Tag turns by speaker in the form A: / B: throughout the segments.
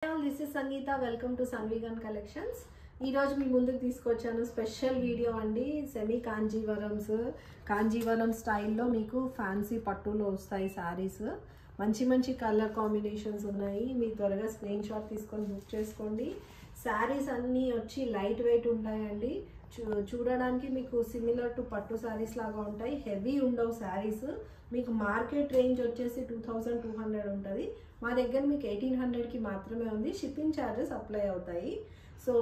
A: This is Sangeeta. Welcome to Sanvegan Collections. ఈ రోజు మీ ముందుకు తీసుకొచ్చాను స్పెషల్ వీడియో అండి. సెమీ కాంజీవరం స్టైల్లో మీకు ఫ్యాన్సీ పట్టులో వస్తాయి సారీస్. మంచి మంచి కలర్ కాంబినేషన్స్ ఉన్నాయి. మీరు త్వరగా స్క్రీన్ షాట్ తీసుకొని బుక్ చేసుకోండి. సారీస్ అన్నీ వచ్చి లైట్ వెయిట్ ఉంటాయండి. చూడడానికి మీకు సిమిలర్ టు పట్టు సారీస్ లాగా ఉంటాయి. హెవీ ఉండవు సారీస్. మీకు మార్కెట్ రేంజ్ వచ్చేసి 2200 ఉంటుంది. మా దగ్గర మీకు 1800కి మాత్రమే ఉంది. షిప్పింగ్ ఛార్జెస్ అప్లై అవుతాయి. సో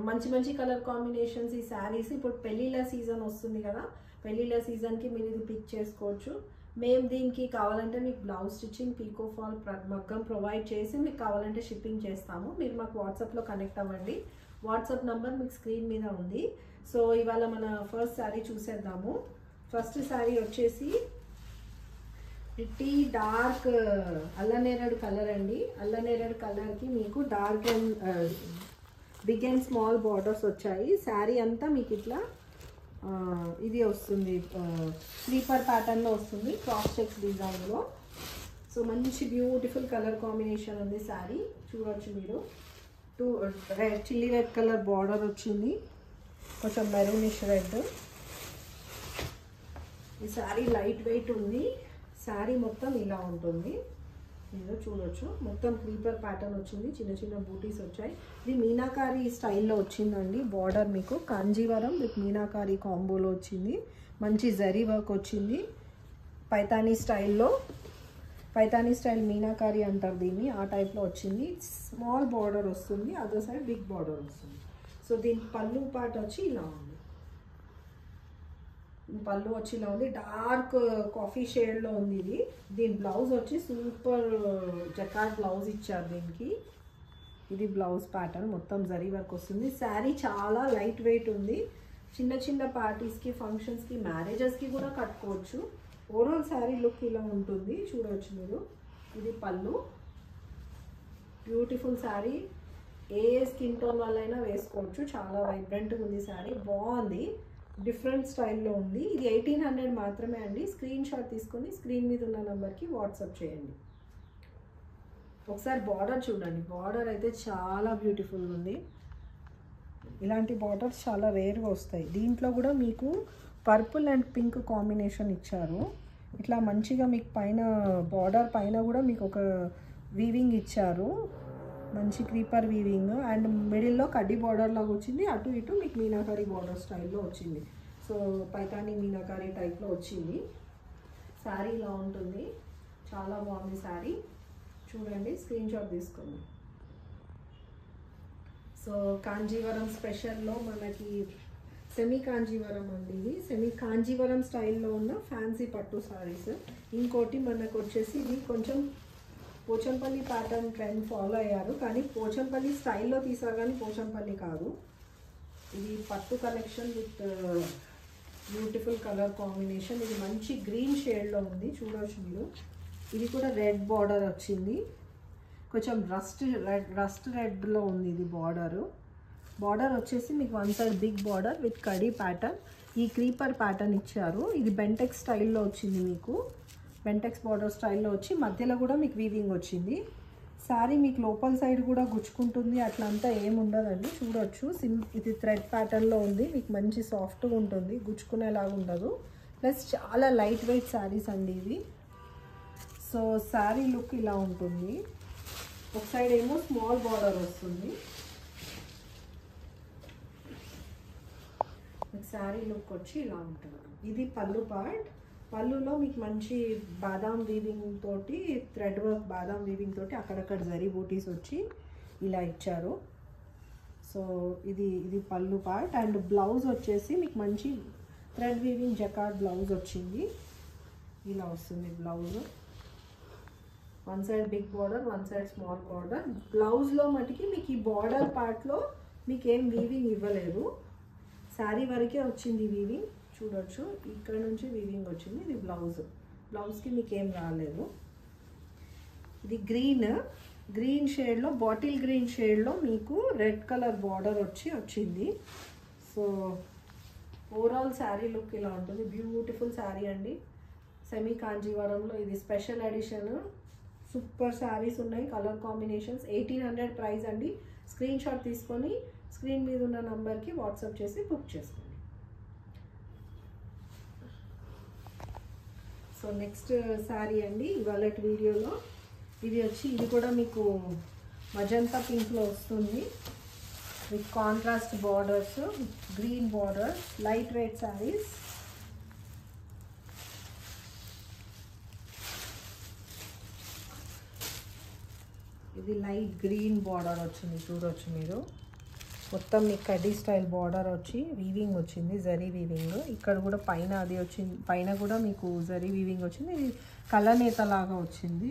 A: మంచి మంచి కలర్ కాంబినేషన్స్ ఈ శారీస్. ఇప్పుడు పెళ్ళిళ్ళ సీజన్ వస్తుంది కదా, పెళ్ళిళ్ళ సీజన్కి మీరు ఇది పిక్ చేసుకోవచ్చు. మేము దీనికి కావాలంటే మీకు బ్లౌజ్ స్టిచ్చింగ్, పీకో ఫాల్, మగ్గం ప్రొవైడ్ చేసి మీకు కావాలంటే షిప్పింగ్ చేస్తాము. మీరు మాకు వాట్సాప్లో కనెక్ట్ అవ్వండి. వాట్సాప్ నంబర్ మీకు స్క్రీన్ మీద ఉంది. సో ఇవాళ మన ఫస్ట్ శారీ చూసేద్దాము. ఫస్ట్ శారీ వచ్చేసి డార్క్ అల్లనేరేడు కలర్ అండి. అల్లనేరేడు కలర్కి మీకు dark and big and small borders వచ్చాయి. శారీ అంతా మీకు ఇట్లా ఇది వస్తుంది, స్లీపర్ ప్యాటర్న్లో వస్తుంది, క్రాస్ చెక్స్ డిజైన్లో. సో మంచి బ్యూటిఫుల్ కలర్ కాంబినేషన్ ఉంది శారీ. చూడవచ్చు మీరు. చిల్లీ రెడ్ కలర్ బార్డర్ వచ్చింది, కొంచెం మెరూనిష్ రెడ్. ఈ శారీ లైట్ వెయిట్ ఉంది. శారీ మొత్తం ఇలా ఉంటుంది. మీరు చూడొచ్చు, మొత్తం క్రీపర్ ప్యాటర్న్ వచ్చింది, చిన్న చిన్న బూటీస్ వచ్చాయి. ఇది మీనాకారి స్టైల్లో వచ్చిందండి. బార్డర్ మీకు కాంజీవరం విత్ మీనాకారి కాంబోలో వచ్చింది. మంచి జరీ వర్క్ వచ్చింది. పైతానీ స్టైల్ మీనాకారి అంటారు దీన్ని, ఆ టైప్లో వచ్చింది. స్మాల్ బార్డర్ వస్తుంది, అదర్ సైడ్ బిగ్ బార్డర్ వస్తుంది. సో దీని పళ్ళు పార్ట్ వచ్చి ఇలా ఉంది. పళ్ళు వచ్చి ఇలా ఉంది, డార్క్ కాఫీ షేడ్లో ఉంది ఇది. దీని బ్లౌజ్ వచ్చి సూపర్ జకార్డ్ బ్లౌజ్ ఇచ్చారు దీనికి. ఇది బ్లౌజ్ ప్యాటర్న్, మొత్తం జరీ వర్క్ వస్తుంది. శారీ చాలా లైట్ వెయిట్ ఉంది. చిన్న చిన్న పార్టీస్కి, ఫంక్షన్స్కి, మ్యారేజెస్కి కూడా కట్టుకోవచ్చు. ఓవరాల్ శారీ లుక్ ఇలా ఉంటుంది, చూడవచ్చు మీరు. ఇది పళ్ళు. బ్యూటిఫుల్ శారీ. ఏ స్కిన్ టోన్ వాళ్ళైనా వేసుకోవచ్చు. చాలా వైబ్రెంట్గా ఉంది శారీ, బాగుంది, డిఫరెంట్ స్టైల్లో ఉంది. ఇది 1800 మాత్రమే అండి. స్క్రీన్ షాట్ తీసుకొని స్క్రీన్ మీద ఉన్న నెంబర్కి వాట్సాప్ చేయండి. ఒకసారి బార్డర్ చూడండి. బార్డర్ అయితే చాలా బ్యూటిఫుల్ ఉంది. ఇలాంటి బార్డర్స్ చాలా రేర్గా వస్తాయి. దీంట్లో కూడా మీకు పర్పుల్ అండ్ పింక్ కాంబినేషన్ ఇచ్చారు. ఇట్లా మంచిగా మీకు పైన బార్డర్ పైన కూడా మీకు ఒక వీవింగ్ ఇచ్చారు, మంచి క్రీపర్ వీవింగ్. అండ్ మిడిల్లో కడ్డీ బార్డర్ లాగా వచ్చింది. అటు ఇటు మీకు మీనాకారి బార్డర్ స్టైల్లో వచ్చింది. సో పైతానీ మీనాకారి టైప్లో వచ్చింది. శారీ ఇలా ఉంటుంది, చాలా బాగుంది శారీ. చూడండి, స్క్రీన్ షాట్ తీసుకోండి. సో కాంజీవరం స్పెషల్లో మనకి సెమీ కాంజీవరం అండి. ఇది సెమీ కాంజీవరం స్టైల్లో ఉన్న ఫ్యాన్సీ పట్టు శారీస్. ఇంకోటి మనకు వచ్చేసి ఇది కొంచెం పోచంపల్లి ప్యాటర్న్ ట్రెండ్ ఫాలో అయ్యారు, కానీ పోచంపల్లి స్టైల్లో తీసారు, కానీ పోచంపల్లి కాదు. ఇది పట్టు collection with beautiful colour combination. ఇది మంచి గ్రీన్ షేడ్లో ఉంది, చూడవచ్చు మీరు. ఇది కూడా రెడ్ బార్డర్ వచ్చింది, కొంచెం రస్ట్ రెడ్లో ఉంది ఇది బార్డర్ వచ్చేసి మీకు one side big border with కడీ ప్యాటర్న్. ఈ క్రీపర్ ప్యాటర్న్ ఇచ్చారు. ఇది బెంటెక్స్ స్టైల్లో వచ్చింది మీకు. బెంటెక్స్ బార్డర్ స్టైల్లో వచ్చి మధ్యలో కూడా మీకు వీవింగ్ వచ్చింది. శారీ మీకు లోపల సైడ్ కూడా గుచ్చుకుంటుంది, అట్లా అంతా ఏముండదండి. చూడొచ్చు, ఇది థ్రెడ్ ప్యాటర్న్లో ఉంది. మీకు మంచి సాఫ్ట్గా ఉంటుంది, గుచ్చుకునేలాగా ఉండదు. ప్లస్ చాలా లైట్ వెయిట్ శారీస్ అండి ఇవి. సో శారీ లుక్ ఇలా ఉంటుంది. ఒక సైడ్ ఏమో స్మాల్ బార్డర్ వస్తుంది. శారీ లుక్ వచ్చి ఇలా ఉంటుంది. ఇది పళ్ళు పార్ట్. పళ్ళులో మీకు మంచి బాదాం వీవింగ్ తోటి, థ్రెడ్ వర్క్ బాదాం వీవింగ్ తోటి అక్కడక్కడ జరీ బూటీస్ వచ్చి ఇలా ఇచ్చారు. సో ఇది పళ్ళు పార్ట్. అండ్ బ్లౌజ్ వచ్చేసి మీకు మంచి థ్రెడ్ వీవింగ్ జకార్డ్ బ్లౌజ్ వచ్చింది. ఇలా వస్తుంది blouse. One side big border, one side small border. బ్లౌజ్లో మటుకి మీకు ఈ బార్డర్ పార్ట్లో మీకు ఏం వీవింగ్ ఇవ్వలేదు, శారీ వరకే వచ్చింది వీవింగ్. చూడొచ్చు, ఇక్కడ నుంచి వీవింగ్ వచ్చింది. ఇది బ్లౌజ్కి మీకు ఏం రాలేదు. ఇది గ్రీన్ షేడ్లో, బాటిల్ గ్రీన్ షేడ్లో మీకు రెడ్ కలర్ బార్డర్ వచ్చింది. సో ఓవరాల్ శారీ లుక్ ఇలా ఉంటుంది. బ్యూటిఫుల్ శారీ అండి. సెమీ కాంజీవరంలో ఇది స్పెషల్ ఎడిషన్. సూపర్ శారీస్ ఉన్నాయి, కలర్ కాంబినేషన్స్. 1800 ప్రైస్ అండి. స్క్రీన్ షాట్ తీసుకొని స్క్రీన్ మీద ఉన్న నంబర్కి వాట్సాప్ చేసి బుక్ చేసుకోండి. సో నెక్స్ట్ శారీ అండి ఇవాళ వీడియోలో. ఇది కూడా మీకు మజంతా పింక్లో వస్తుంది with contrast borders, green border, light weight saris. ఇది లైట్ గ్రీన్ బార్డర్ వచ్చింది, చూడొచ్చు మీరు. మొత్తం మీకు కడ్డీ స్టైల్ బార్డర్ వచ్చి వీవింగ్ వచ్చింది, జరీ వీవింగ్. ఇక్కడ కూడా పైన అది వచ్చింది, పైన కూడా మీకు జరీ వీవింగ్ వచ్చింది. ఇది కలనేత లాగా వచ్చింది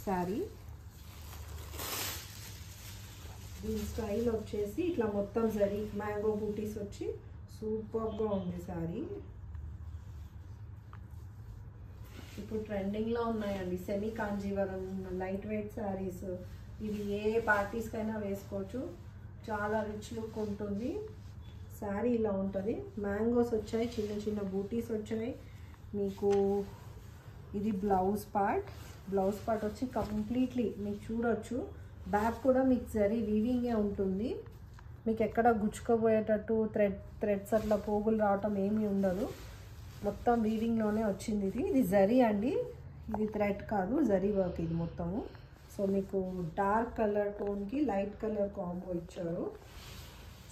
A: శారీ. దీని స్టైల్ వచ్చేసి ఇట్లా మొత్తం జరీ మ్యాంగో బూటీస్ వచ్చి సూపర్గా ఉంది శారీ. ఇప్పుడు ట్రెండింగ్లో ఉన్నాయండి semi Kanjeevaram light weight saris. ఇవి ఏ పార్టీస్కైనా వేసుకోవచ్చు, చాలా రిచ్ లుక్ ఉంటుంది. శారీ ఇలా ఉంటుంది, మ్యాంగోస్ వచ్చాయి, చిన్న చిన్న బూటీస్ వచ్చాయి మీకు. ఇది బ్లౌజ్ పార్ట్ వచ్చి కంప్లీట్లీ మీకు చూడొచ్చు. బ్యాక్ కూడా మీకు జరీ వీవింగే ఉంటుంది, మీకు ఎక్కడ గుచ్చుకోబోయేటట్టు థ్రెడ్స్ అట్లా పోగులు రావటం ఏమీ ఉండదు. మొత్తం వీవింగ్లోనే వచ్చింది. ఇది జరీ అండి, ఇది థ్రెడ్ కాదు, జరీ వర్క్ ఇది మొత్తము. సో మీకు డార్క్ కలర్ టోన్కి లైట్ కలర్ కాంబో ఇచ్చారు.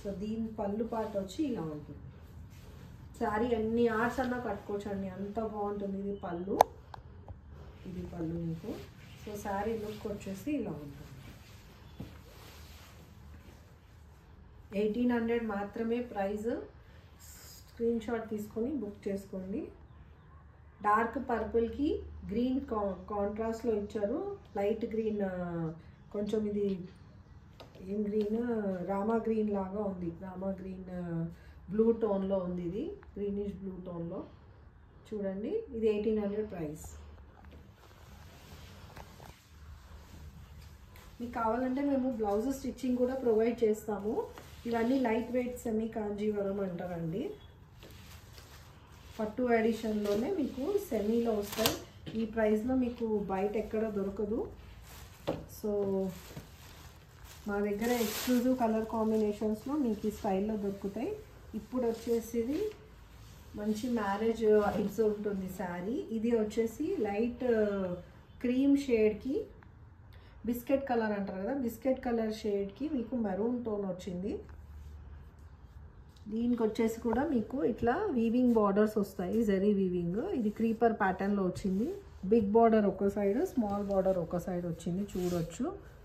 A: సో దీని పళ్ళు పాట వచ్చి ఇలా ఉంటుంది. శారీ అన్ని ఆర్ట్స్ అన్నా కట్టుకోవచ్చు అండి, అంత బాగుంటుంది. ఇది పళ్ళు మీకు. సో శారీ లుక్ వచ్చేసి ఇలా ఉంటుంది. 1800 మాత్రమే ప్రైస్. స్క్రీన్ షాట్ తీసుకొని బుక్ చేసుకోండి. డార్క్ పర్పుల్కి గ్రీన్ కాంట్రాస్ట్లో ఇచ్చారు. లైట్ గ్రీన్, కొంచెం ఇది ఏం గ్రీన్, రామా గ్రీన్ లాగా ఉంది. రామా గ్రీన్ బ్లూ టోన్లో ఉంది, ఇది గ్రీనిష్ బ్లూ టోన్లో. చూడండి, ఇది 1800 ప్రైస్. మీకు కావాలంటే మేము బ్లౌజ్ స్టిచ్చింగ్ కూడా ప్రొవైడ్ చేస్తాము. ఇవన్నీ లైట్ వెయిట్ సెమీ కాంజీవరం అంటారండి. పట్టు ఎడిషన్లోనే మీకు సెమీలో వస్తాయి. ఈ ప్రైస్లో మీకు బయట ఎక్కడ దొరకదు. సో మా దగ్గర ఎక్స్క్లూజివ్ కలర్ కాంబినేషన్స్లో మీకు ఈ స్టైల్లో దొరుకుతాయి. ఇప్పుడు వచ్చేసి మంచి మ్యారేజ్ వైబ్స్ ఉంటుంది శారీ. ఇది వచ్చేసి లైట్ క్రీమ్ షేడ్కి బిస్కెట్ కలర్ అంటారు కదా, బిస్కెట్ కలర్ షేడ్కి మీకు మెరూన్ టోన్ వచ్చింది. దీనికి వచ్చేసి కూడా మీకు ఇట్లా వీవింగ్ బార్డర్స్ వస్తాయి, జరీ వీవింగ్. ఇది క్రీపర్ ప్యాటర్న్లో వచ్చింది. బిగ్ బార్డర్ ఒక సైడ్, స్మాల్ బార్డర్ ఒక సైడ్ వచ్చింది, చూడొచ్చు.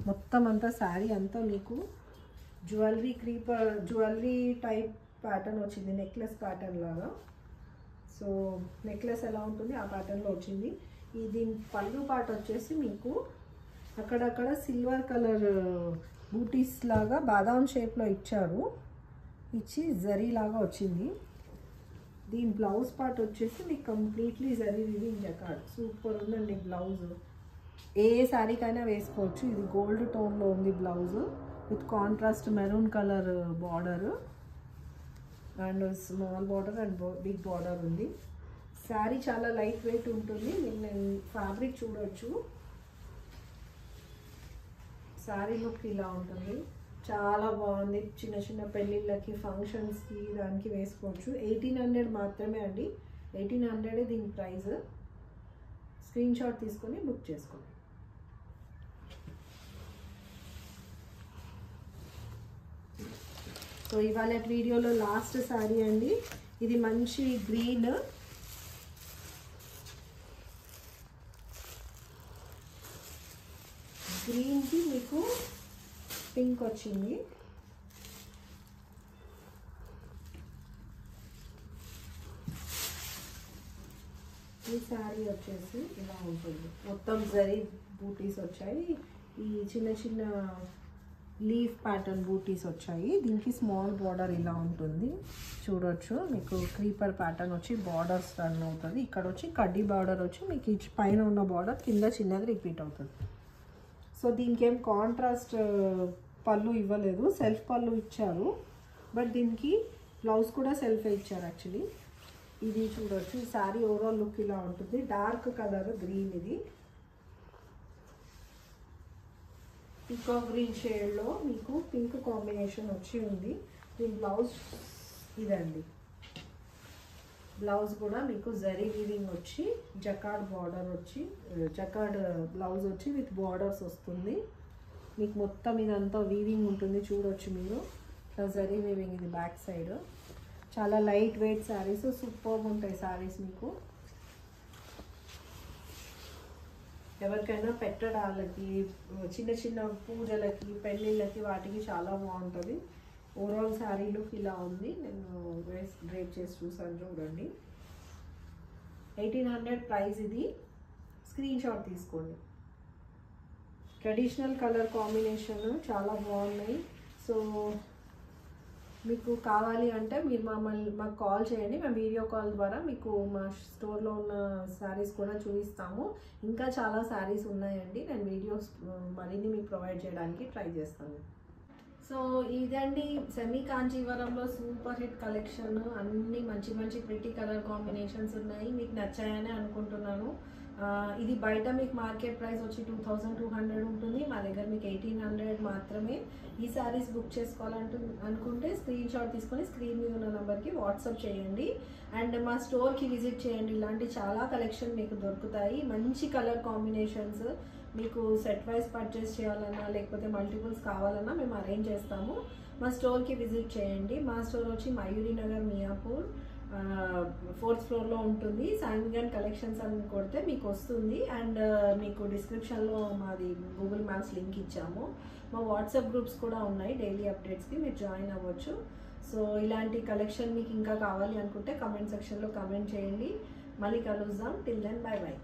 A: మొత్తం అంతా శారీ అంతా మీకు జ్యువెలరీ టైప్ ప్యాటర్న్ వచ్చింది, నెక్లెస్ ప్యాటర్న్ లాగా. సో నెక్లెస్ ఎలా ఉంటుంది ఆ ప్యాటర్న్లో వచ్చింది. దీని పళ్ళు పాట వచ్చేసి మీకు అక్కడక్కడ సిల్వర్ కలర్ బూటీస్ లాగా బాదాం షేప్లో ఇచ్చారు, ఇచ్చి జరీ లాగా వచ్చింది. దీని బ్లౌజ్ పార్ట్ వచ్చేసి మీకు completely zari weaving jacquard. Super ఉందండి బ్లౌజ్, ఏ శారీకైనా వేసుకోవచ్చు. ఇది గోల్డ్ టోన్లో ఉంది blouse with contrast maroon colour border and small border and big border ఉంది. శారీ చాలా లైట్ వెయిట్ ఉంటుంది. నేను ఫ్యాబ్రిక్ చూడవచ్చు. శారీ లుక్ ఇలా ఉంటుంది, చాలా బాగుంది. చిన్న చిన్న పెళ్ళిళ్ళకి, ఫంక్షన్స్కి, దానికి వేసుకోవచ్చు. 1800 మాత్రమే అండి, 1800 దీని ప్రైస్. స్క్రీన్ షాట్ తీసుకొని బుక్ చేసుకోండి. సో ఇవాళ వీడియోలో లాస్ట్ శారీ అండి. ఇది మంచి గ్రీన్, గ్రీన్కి మీకు పింక్ వచ్చింది. ఈ శారీ వచ్చేసి ఇలా ఉంటుంది, మొత్తం జరీ బూటీస్ వచ్చాయి. ఈ చిన్న చిన్న లీఫ్ ప్యాటర్న్ బూటీస్ వచ్చాయి. దీనికి స్మాల్ బార్డర్ ఇలా ఉంటుంది, చూడొచ్చు. మీకు క్రీపర్ ప్యాటర్న్ వచ్చి బార్డర్స్ రన్ అవుతుంది. ఇక్కడ వచ్చి కడ్డీ బార్డర్ వచ్చి మీకు ఈ పైన ఉన్న బార్డర్ కింద చిన్నది రిపీట్ అవుతుంది. సో దీనికి ఏం కాంట్రాస్ట్ పళ్ళు ఇవ్వలేదు, సెల్ఫ్ పళ్ళు ఇచ్చారు. బట్ దీనికి బ్లౌజ్ కూడా సెల్ఫే ఇచ్చారు యాక్చువల్లీ. ఇది చూడొచ్చు. ఈ శారీ ఓవరాల్ లుక్ ఇలా ఉంటుంది. డార్క్ కలర్ గ్రీన్, ఇది పీకాక్ గ్రీన్ షేడ్లో మీకు పింక్ కాంబినేషన్ వచ్చి ఉంది. దీని బ్లౌజ్ ఇదండి. బ్లౌజ్ కూడా మీకు జరీ వీవింగ్ వచ్చి జకార్డ్ బార్డర్ వచ్చి జకార్డ్ బ్లౌజ్ వచ్చి విత్ బార్డర్స్ వస్తుంది. మీకు మొత్తం ఇదంతా వీవింగ్ ఉంటుంది, చూడొచ్చు మీరు. ఇట్లా జరీ వీవింగ్ ఇది బ్యాక్ సైడ్. చాలా లైట్ వెయిట్ శారీస్, సూపర్గా ఉంటాయి శారీస్. మీకు ఎవరికైనా పెట్టడాలకి, చిన్న చిన్న పూజలకి, పెళ్ళిళ్ళకి వాటికి చాలా బాగుంటుంది. ఓవరాల్ శారీ లుక్ ఇలా ఉంది. నేను డ్రేప్ చేసి చూసాను, చూడండి. 1800 ప్రైస్ ఇది. స్క్రీన్ షాట్ తీసుకోండి. ట్రెడిషనల్ కలర్ కాంబినేషన్ చాలా బాగున్నాయి. సో మీకు కావాలి అంటే మీరు మాకు కాల్ చేయండి. మేము వీడియో కాల్ ద్వారా మీకు మా స్టోర్లో ఉన్న శారీస్ కూడా చూపిస్తాము. ఇంకా చాలా శారీస్ ఉన్నాయండి. నేను వీడియోస్ మరిన్ని మీకు ప్రొవైడ్ చేయడానికి ట్రై చేస్తాను. సో ఇదండి సెమీ కాంచీవరంలో సూపర్ హిట్ కలెక్షన్. అన్ని మంచి మంచి ప్రిటీ కలర్ కాంబినేషన్స్ ఉన్నాయి. మీకు నచ్చాయని అనుకుంటున్నాను. ఇది బయట మీకు మార్కెట్ ప్రైస్ వచ్చి 2200 ఉంటుంది. మా దగ్గర మీకు 1800 మాత్రమే. ఈ శారీస్ బుక్ అనుకుంటే స్క్రీన్ షాట్ తీసుకొని స్క్రీన్ మీద ఉన్న నెంబర్కి వాట్సాప్ చేయండి. అండ్ మా స్టోర్కి విజిట్ చేయండి. ఇలాంటి చాలా కలెక్షన్ మీకు దొరుకుతాయి. మంచి కలర్ కాంబినేషన్స్. మీకు సెట్ వైజ్ పర్చేస్ చేయాలన్నా లేకపోతే మల్టిపుల్స్ కావాలన్నా మేము అరేంజ్ చేస్తాము. మా స్టోర్కి విజిట్ చేయండి. మా స్టోర్ వచ్చి మయూరి నగర్, మియాపూర్ 4th ఫ్లోర్లో ఉంటుంది. సాయిమిగన్ కలెక్షన్స్ అని కొడితే మీకు వస్తుంది. అండ్ మీకు డిస్క్రిప్షన్లో మాది గూగుల్ మ్యాప్స్ లింక్ ఇచ్చాము. మా వాట్సాప్ గ్రూప్స్ కూడా ఉన్నాయి. డైలీ అప్డేట్స్కి మీరు జాయిన్ అవ్వచ్చు. సో ఇలాంటి కలెక్షన్ మీకు ఇంకా కావాలి అనుకుంటే కమెంట్ సెక్షన్లో కమెంట్ చేయండి. మళ్ళీ కలుద్దాం. Till then bye by.